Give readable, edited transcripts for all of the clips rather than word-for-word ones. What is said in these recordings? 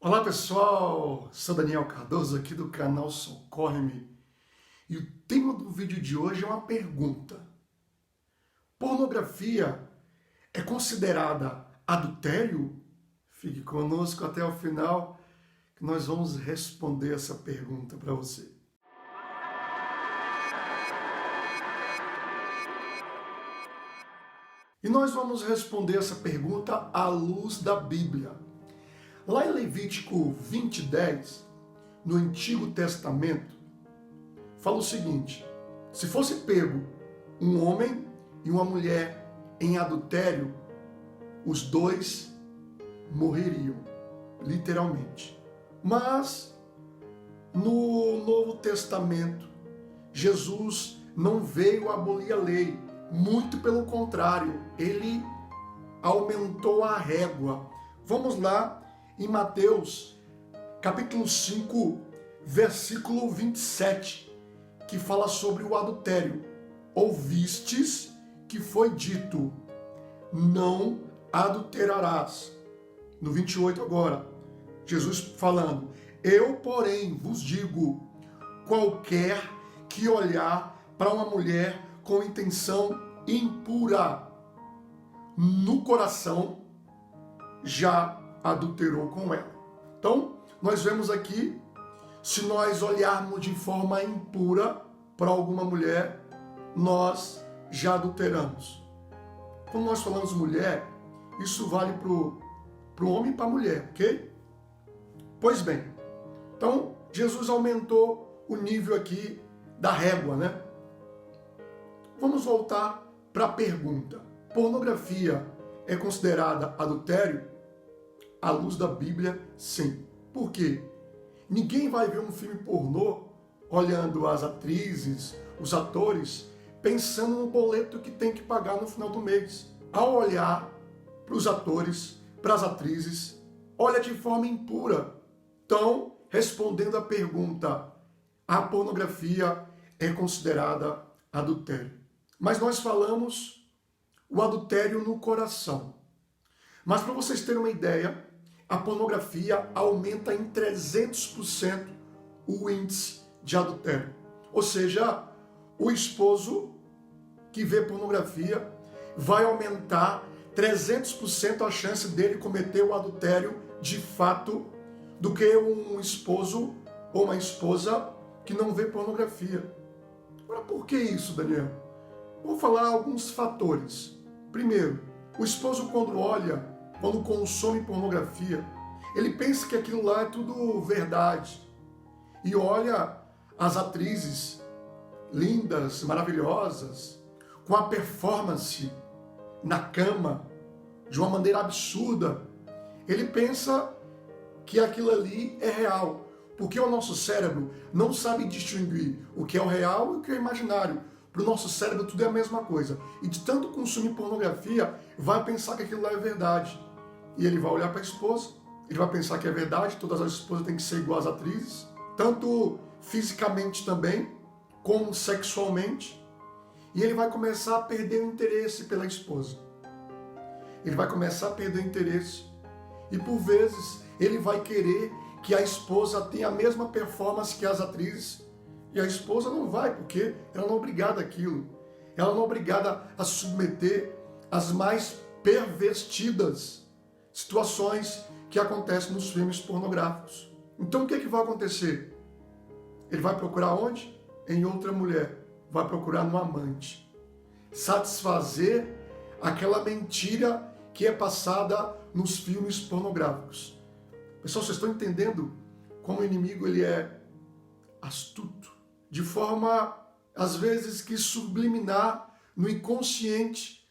Olá pessoal, sou Daniel Cardoso aqui do canal Socorre-me e o tema do vídeo de hoje é uma pergunta. Pornografia é considerada adultério? Fique conosco até o final que nós vamos responder essa pergunta para você. E nós vamos responder essa pergunta à luz da Bíblia. Lá em Levítico 20:10, no Antigo Testamento, fala o seguinte: se fosse pego um homem e uma mulher em adultério, os dois morreriam, literalmente. Mas no Novo Testamento, Jesus não veio abolir a lei, muito pelo contrário, ele aumentou a régua. Vamos lá em Mateus, capítulo 5, versículo 27, que fala sobre o adultério. Ouvistes que foi dito, não adulterarás. No 28 agora, Jesus falando, eu, porém, vos digo, qualquer que olhar para uma mulher com intenção impura no coração, já adulterou com ela. Então, nós vemos aqui, se nós olharmos de forma impura para alguma mulher, nós já adulteramos. Quando nós falamos mulher, isso vale para o homem e para a mulher, ok? Pois bem, então Jesus aumentou o nível aqui da régua, né? Vamos voltar para a pergunta. Pornografia é considerada adultério? À luz da Bíblia, sim. Por quê? Ninguém vai ver um filme pornô olhando as atrizes, os atores, pensando no boleto que tem que pagar no final do mês. Ao olhar para os atores, para as atrizes, olha de forma impura. Então, respondendo à pergunta, a pornografia é considerada adultério. Mas nós falamos o adultério no coração. Mas para vocês terem uma ideia, a pornografia aumenta em 300% o índice de adultério. Ou seja, o esposo que vê pornografia vai aumentar 300% a chance dele cometer o adultério de fato do que um esposo ou uma esposa que não vê pornografia. Agora, por que isso, Daniel? Vou falar alguns fatores. Primeiro, o esposo quando consome pornografia, ele pensa que aquilo lá é tudo verdade. E olha as atrizes lindas, maravilhosas, com a performance na cama, de uma maneira absurda. Ele pensa que aquilo ali é real, porque o nosso cérebro não sabe distinguir o que é o real e o que é o imaginário. Para o nosso cérebro tudo é a mesma coisa. E de tanto consumir pornografia, vai pensar que aquilo lá é verdade. E ele vai olhar para a esposa, ele vai pensar que é verdade, todas as esposas têm que ser iguais às atrizes, tanto fisicamente também, como sexualmente. E ele vai começar a perder o interesse pela esposa. Ele vai começar a perder o interesse. E por vezes, ele vai querer que a esposa tenha a mesma performance que as atrizes. E a esposa não vai, porque ela não é obrigada àquilo. Ela não é obrigada a se submeter às mais pervertidas situações que acontecem nos filmes pornográficos. Então o que vai acontecer? Ele vai procurar onde? Em outra mulher. Vai procurar no amante. Satisfazer aquela mentira que é passada nos filmes pornográficos. Pessoal, vocês estão entendendo como o inimigo ele é astuto? De forma, às vezes, que subliminar no inconsciente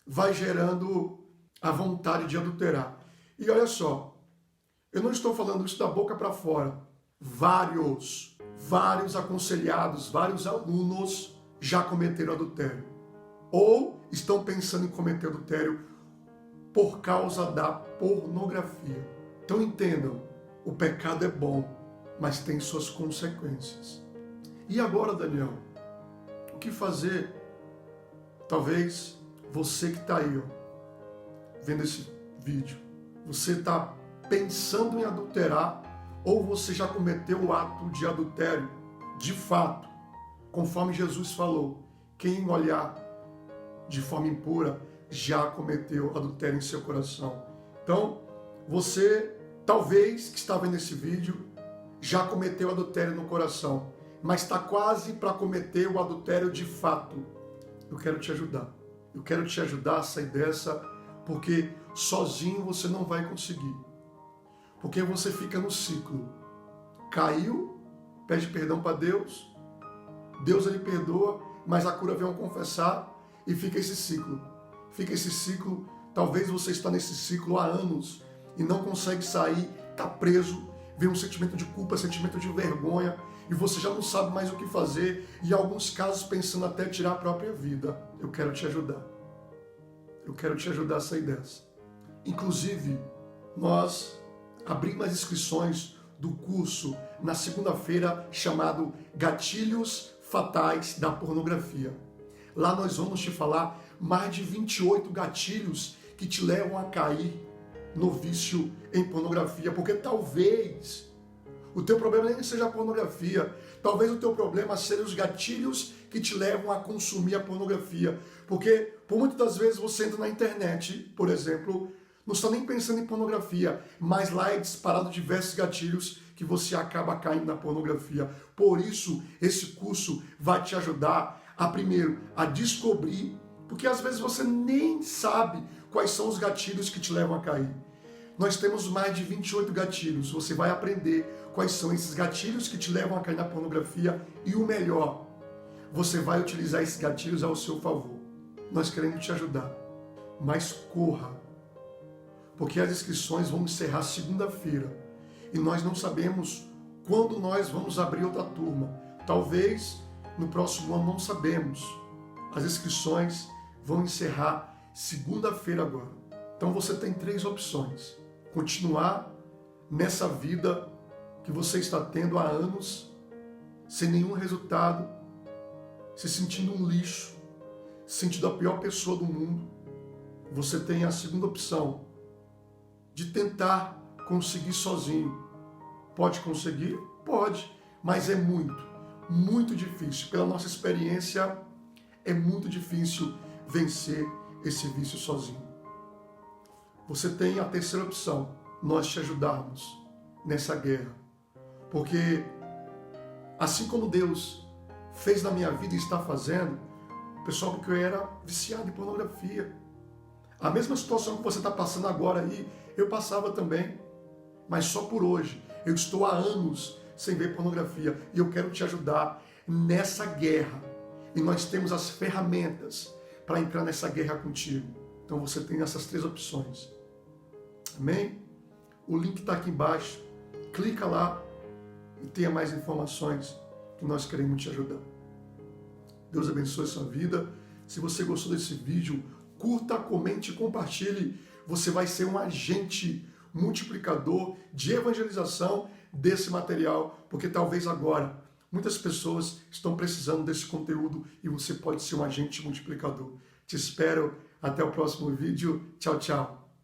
vai gerando a vontade de adulterar. E olha só, eu não estou falando isso da boca para fora. Vários aconselhados, vários alunos já cometeram adultério. Ou estão pensando em cometer adultério por causa da pornografia. Então entendam, o pecado é bom, mas tem suas consequências. E agora, Daniel, o que fazer? Talvez você que está aí, ó, vendo esse vídeo, você está pensando em adulterar, ou você já cometeu o ato de adultério, de fato, conforme Jesus falou, quem olhar de forma impura já cometeu adultério em seu coração. Então, você, talvez, que está vendo esse vídeo, já cometeu adultério no coração, mas está quase para cometer o adultério de fato. Eu quero te ajudar. Eu quero te ajudar a sair dessa, porque sozinho você não vai conseguir. Porque você fica no ciclo. Caiu, pede perdão para Deus, Deus ele perdoa, mas a cura vem ao confessar e fica esse ciclo. Fica esse ciclo, talvez você está nesse ciclo há anos e não consegue sair, está preso, vem um sentimento de culpa, sentimento de vergonha e você já não sabe mais o que fazer e em alguns casos pensando até tirar a própria vida. Eu quero te ajudar. Eu quero te ajudar a sair dessa. Inclusive, nós abrimos as inscrições do curso na segunda-feira chamado Gatilhos Fatais da Pornografia. Lá nós vamos te falar mais de 28 gatilhos que te levam a cair no vício em pornografia, porque talvez o teu problema nem seja a pornografia, talvez o teu problema sejam os gatilhos que te levam a consumir a pornografia, porque por muitas das vezes você entra na internet, por exemplo, não está nem pensando em pornografia, mas lá é disparado diversos gatilhos que você acaba caindo na pornografia. Por isso, esse curso vai te ajudar a, primeiro, a descobrir, porque às vezes você nem sabe quais são os gatilhos que te levam a cair. Nós temos mais de 28 gatilhos, você vai aprender quais são esses gatilhos que te levam a cair na pornografia e o melhor, você vai utilizar esses gatilhos ao seu favor. Nós queremos te ajudar, mas corra, porque as inscrições vão encerrar segunda-feira e nós não sabemos quando nós vamos abrir outra turma. Talvez no próximo ano, não sabemos. As inscrições vão encerrar segunda-feira agora. Então você tem 3 opções. Continuar nessa vida que você está tendo há anos, sem nenhum resultado, se sentindo um lixo, se sentindo a pior pessoa do mundo. Você tem a segunda opção, de tentar conseguir sozinho. Pode conseguir? Pode, mas é muito difícil. Pela nossa experiência, é muito difícil vencer esse vício sozinho. Você tem a terceira opção, nós te ajudarmos nessa guerra. Porque assim como Deus fez na minha vida e está fazendo, pessoal, porque eu era viciado em pornografia. A mesma situação que você está passando agora aí, eu passava também. Mas só por hoje. Eu estou há anos sem ver pornografia e eu quero te ajudar nessa guerra. E nós temos as ferramentas para entrar nessa guerra contigo. Então você tem essas 3 opções. Amém? O link está aqui embaixo. Clica lá e tenha mais informações que nós queremos te ajudar. Deus abençoe a sua vida. Se você gostou desse vídeo, curta, comente e compartilhe. Você vai ser um agente multiplicador de evangelização desse material, porque talvez agora muitas pessoas estão precisando desse conteúdo e você pode ser um agente multiplicador. Te espero até o próximo vídeo. Tchau, tchau.